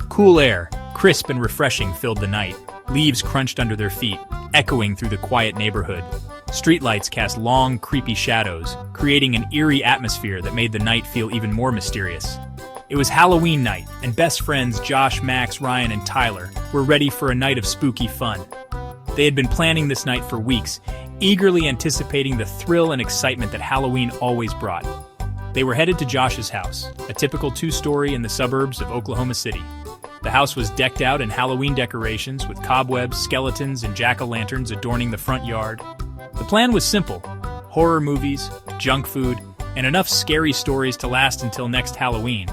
Cool air, crisp and refreshing, filled the night. Leaves crunched under their feet, echoing through the quiet neighborhood. Streetlights cast long, creepy shadows, creating an eerie atmosphere that made the night feel even more mysterious. It was Halloween night, and best friends Josh, Max, Ryan, and Tyler were ready for a night of spooky fun. They had been planning this night for weeks, eagerly anticipating the thrill and excitement that Halloween always brought. They were headed to Josh's house, a typical two-story in the suburbs of Oklahoma City. The house was decked out in Halloween decorations with cobwebs, skeletons, and jack-o'-lanterns adorning the front yard. The plan was simple: horror movies, junk food, and enough scary stories to last until next Halloween.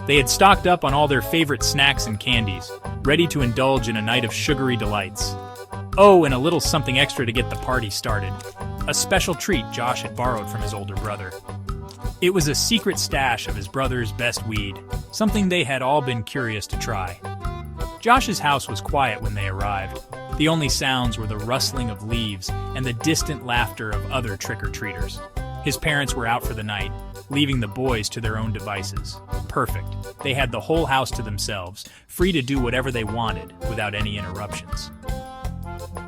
They had stocked up on all their favorite snacks and candies, ready to indulge in a night of sugary delights. Oh, and a little something extra to get the party started. A special treat Josh had borrowed from his older brother. It was a secret stash of his brother's best weed, something they had all been curious to try. Josh's house was quiet when they arrived. The only sounds were the rustling of leaves and the distant laughter of other trick-or-treaters. His parents were out for the night, leaving the boys to their own devices. Perfect. They had the whole house to themselves, free to do whatever they wanted without any interruptions.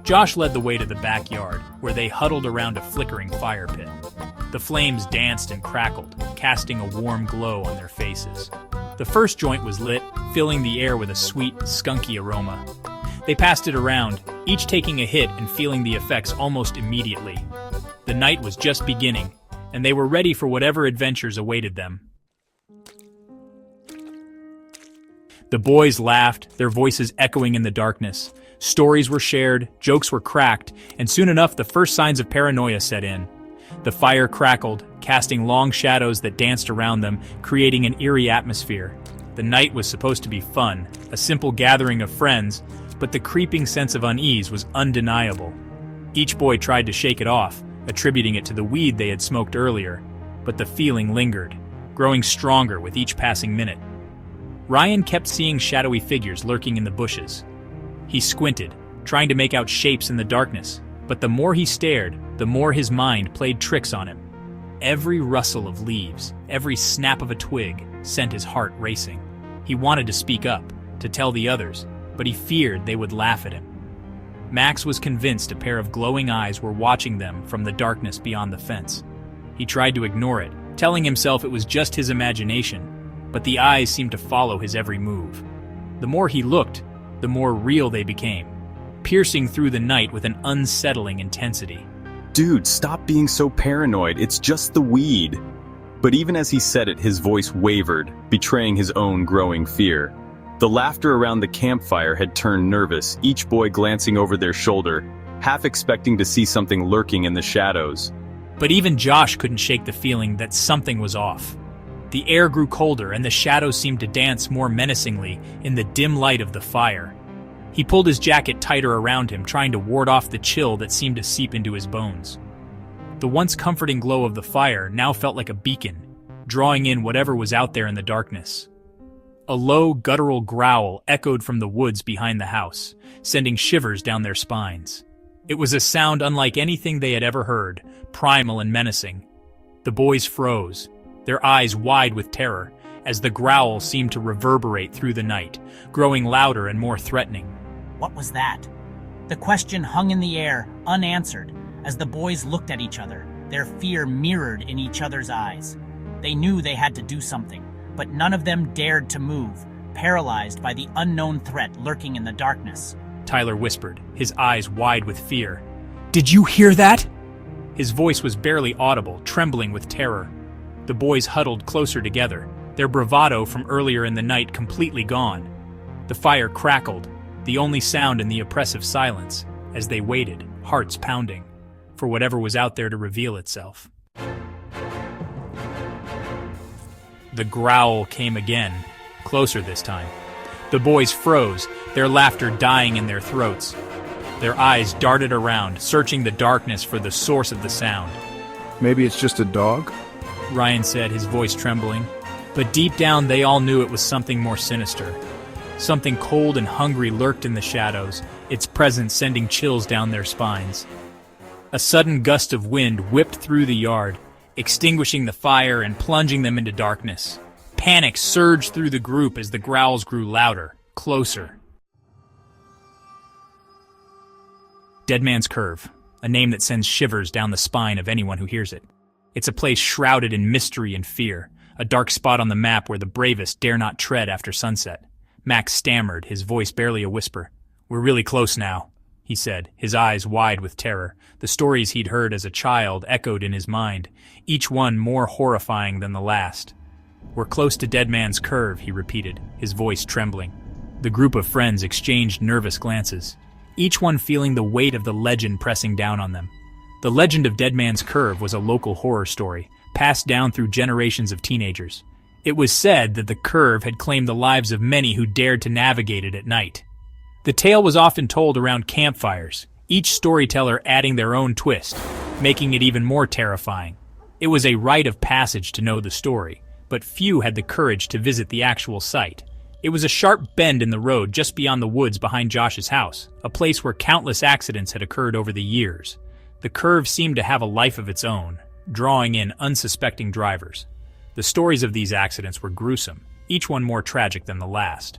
Josh led the way to the backyard, where they huddled around a flickering fire pit. The flames danced and crackled, casting a warm glow on their faces. The first joint was lit, filling the air with a sweet, skunky aroma. They passed it around, each taking a hit and feeling the effects almost immediately. The night was just beginning, and they were ready for whatever adventures awaited them. The boys laughed, their voices echoing in the darkness. Stories were shared, jokes were cracked, and soon enough the first signs of paranoia set in. The fire crackled, casting long shadows that danced around them, creating an eerie atmosphere. The night was supposed to be fun, a simple gathering of friends, but the creeping sense of unease was undeniable. Each boy tried to shake it off, attributing it to the weed they had smoked earlier, but the feeling lingered, growing stronger with each passing minute. Ryan kept seeing shadowy figures lurking in the bushes. He squinted, trying to make out shapes in the darkness, but the more he stared, the more his mind played tricks on him. Every rustle of leaves, every snap of a twig, sent his heart racing. He wanted to speak up, to tell the others, but he feared they would laugh at him. Max was convinced a pair of glowing eyes were watching them from the darkness beyond the fence. He tried to ignore it, telling himself it was just his imagination, but the eyes seemed to follow his every move. The more he looked, the more real they became, piercing through the night with an unsettling intensity. Dude, stop being so paranoid, it's just the weed. But even as he said it, his voice wavered, betraying his own growing fear. The laughter around the campfire had turned nervous, each boy glancing over their shoulder, half expecting to see something lurking in the shadows. But even Josh couldn't shake the feeling that something was off. The air grew colder and the shadows seemed to dance more menacingly in the dim light of the fire. He pulled his jacket tighter around him, trying to ward off the chill that seemed to seep into his bones. The once comforting glow of the fire now felt like a beacon, drawing in whatever was out there in the darkness. A low, guttural growl echoed from the woods behind the house, sending shivers down their spines. It was a sound unlike anything they had ever heard, primal and menacing. The boys froze, their eyes wide with terror, as the growl seemed to reverberate through the night, growing louder and more threatening. What was that? The question hung in the air, unanswered, as the boys looked at each other, their fear mirrored in each other's eyes. They knew they had to do something, but none of them dared to move, paralyzed by the unknown threat lurking in the darkness. Tyler whispered, his eyes wide with fear. "Did you hear that?" His voice was barely audible, trembling with terror. The boys huddled closer together, their bravado from earlier in the night completely gone. The fire crackled, the only sound in the oppressive silence, as they waited, hearts pounding, for whatever was out there to reveal itself. The growl came again, closer this time. The boys froze, their laughter dying in their throats. Their eyes darted around, searching the darkness for the source of the sound. Maybe it's just a dog? Ryan said, his voice trembling. But deep down they all knew it was something more sinister. Something cold and hungry lurked in the shadows, its presence sending chills down their spines. A sudden gust of wind whipped through the yard, extinguishing the fire and plunging them into darkness. Panic surged through the group as the growls grew louder, closer. Dead Man's Curve, a name that sends shivers down the spine of anyone who hears it. It's a place shrouded in mystery and fear, a dark spot on the map where the bravest dare not tread after sunset. Max stammered, his voice barely a whisper. "We're really close now," he said, his eyes wide with terror. The stories he'd heard as a child echoed in his mind, each one more horrifying than the last. "We're close to Dead Man's Curve," he repeated, his voice trembling. The group of friends exchanged nervous glances, each one feeling the weight of the legend pressing down on them. The legend of Dead Man's Curve was a local horror story, passed down through generations of teenagers. It was said that the curve had claimed the lives of many who dared to navigate it at night. The tale was often told around campfires, each storyteller adding their own twist, making it even more terrifying. It was a rite of passage to know the story, but few had the courage to visit the actual site. It was a sharp bend in the road just beyond the woods behind Josh's house, a place where countless accidents had occurred over the years. The curve seemed to have a life of its own, drawing in unsuspecting drivers. The stories of these accidents were gruesome, each one more tragic than the last.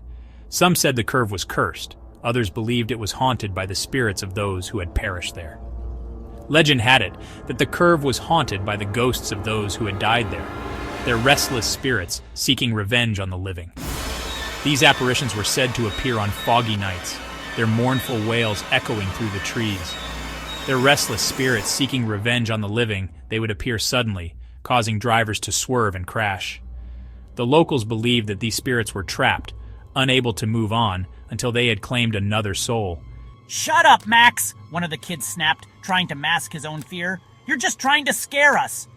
Some said the curve was cursed, others believed it was haunted by the spirits of those who had perished there. Legend had it that the curve was haunted by the ghosts of those who had died there, their restless spirits seeking revenge on the living. These apparitions were said to appear on foggy nights, their mournful wails echoing through the trees. Their restless spirits seeking revenge on the living, they would appear suddenly, causing drivers to swerve and crash. The locals believed that these spirits were trapped, unable to move on until they had claimed another soul. "Shut up, Max!" one of the kids snapped, trying to mask his own fear. "You're just trying to scare us!"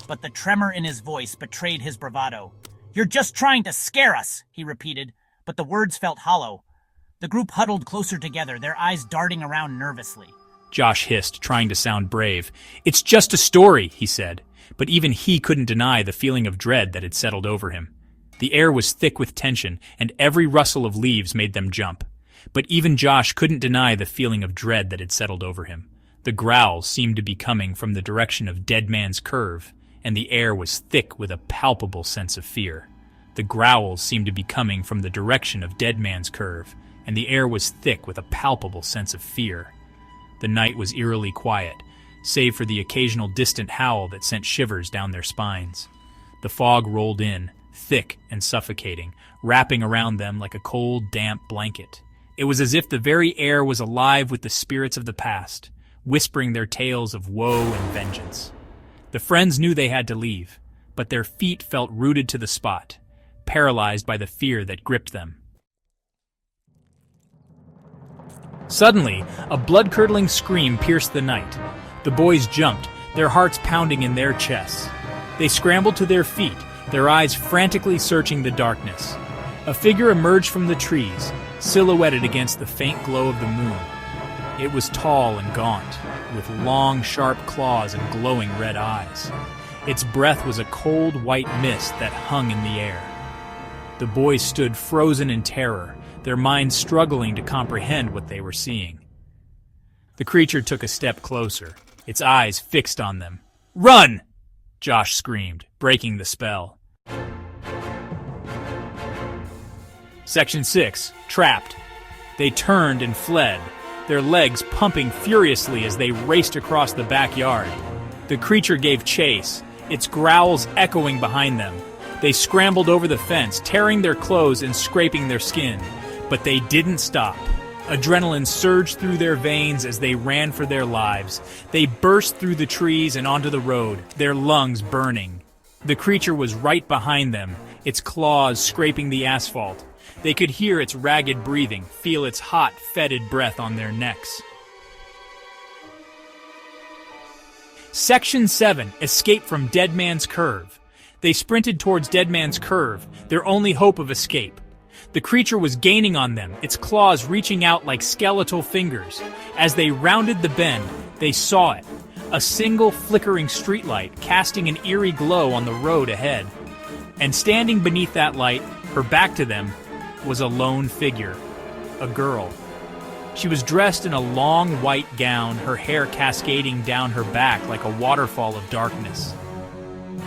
But the tremor in his voice betrayed his bravado. "You're just trying to scare us," he repeated, but the words felt hollow. The group huddled closer together, their eyes darting around nervously. Josh hissed, trying to sound brave. "It's just a story," he said, but even he couldn't deny the feeling of dread that had settled over him. The air was thick with tension, and every rustle of leaves made them jump. But even Josh couldn't deny the feeling of dread that had settled over him. The growls seemed to be coming from the direction of Dead Man's Curve, and the air was thick with a palpable sense of fear. The growls seemed to be coming from the direction of Dead Man's Curve, and the air was thick with a palpable sense of fear. The night was eerily quiet, save for the occasional distant howl that sent shivers down their spines. The fog rolled in, thick and suffocating, wrapping around them like a cold, damp blanket. It was as if the very air was alive with the spirits of the past, whispering their tales of woe and vengeance. The friends knew they had to leave, but their feet felt rooted to the spot, paralyzed by the fear that gripped them. Suddenly, a blood-curdling scream pierced the night. The boys jumped, their hearts pounding in their chests. They scrambled to their feet, their eyes frantically searching the darkness. A figure emerged from the trees, silhouetted against the faint glow of the moon. It was tall and gaunt, with long, sharp claws and glowing red eyes. Its breath was a cold, white mist that hung in the air. The boys stood frozen in terror, their minds struggling to comprehend what they were seeing. The creature took a step closer, its eyes fixed on them. "Run!" Josh screamed, breaking the spell. Section 6. Trapped. They turned and fled, their legs pumping furiously as they raced across the backyard. The creature gave chase, its growls echoing behind them. They scrambled over the fence, tearing their clothes and scraping their skin. But they didn't stop. Adrenaline surged through their veins as they ran for their lives. They burst through the trees and onto the road, their lungs burning. The creature was right behind them, its claws scraping the asphalt. They could hear its ragged breathing, feel its hot, fetid breath on their necks. Section 7. Escape from Dead Man's Curve. They sprinted towards Dead Man's Curve, their only hope of escape. The creature was gaining on them, its claws reaching out like skeletal fingers. As they rounded the bend, they saw it. A single flickering streetlight casting an eerie glow on the road ahead. And standing beneath that light, her back to them, was a lone figure. A girl. She was dressed in a long white gown, her hair cascading down her back like a waterfall of darkness.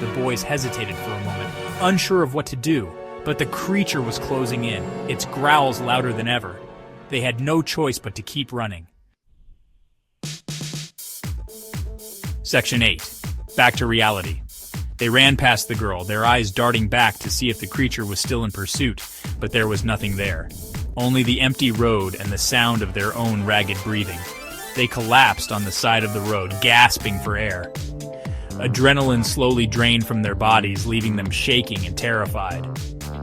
The boys hesitated for a moment, unsure of what to do, but the creature was closing in, its growls louder than ever. They had no choice but to keep running. Section 8. Back to reality. They ran past the girl, their eyes darting back to see if the creature was still in pursuit, but there was nothing there. Only the empty road and the sound of their own ragged breathing. They collapsed on the side of the road, gasping for air. Adrenaline slowly drained from their bodies, leaving them shaking and terrified.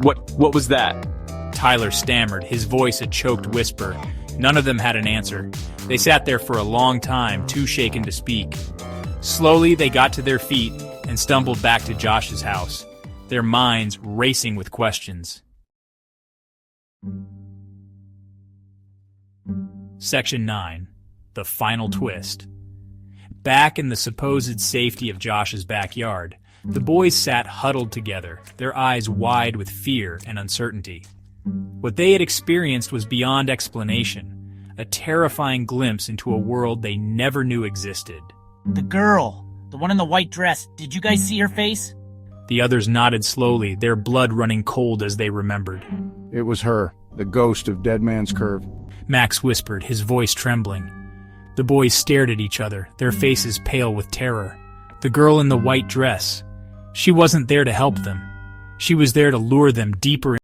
What was that? Tyler stammered, his voice a choked whisper. None of them had an answer. They sat there for a long time, too shaken to speak. Slowly, they got to their feet and stumbled back to Josh's house, their minds racing with questions. Section 9. The Final Twist. Back in the supposed safety of Josh's backyard, the boys sat huddled together, their eyes wide with fear and uncertainty. What they had experienced was beyond explanation, a terrifying glimpse into a world they never knew existed. The girl, the one in the white dress, did you guys see her face? The others nodded slowly, their blood running cold as they remembered. It was her, the ghost of Dead Man's Curve. Max whispered, his voice trembling. The boys stared at each other, their faces pale with terror. The girl in the white dress. She wasn't there to help them. She was there to lure them deeper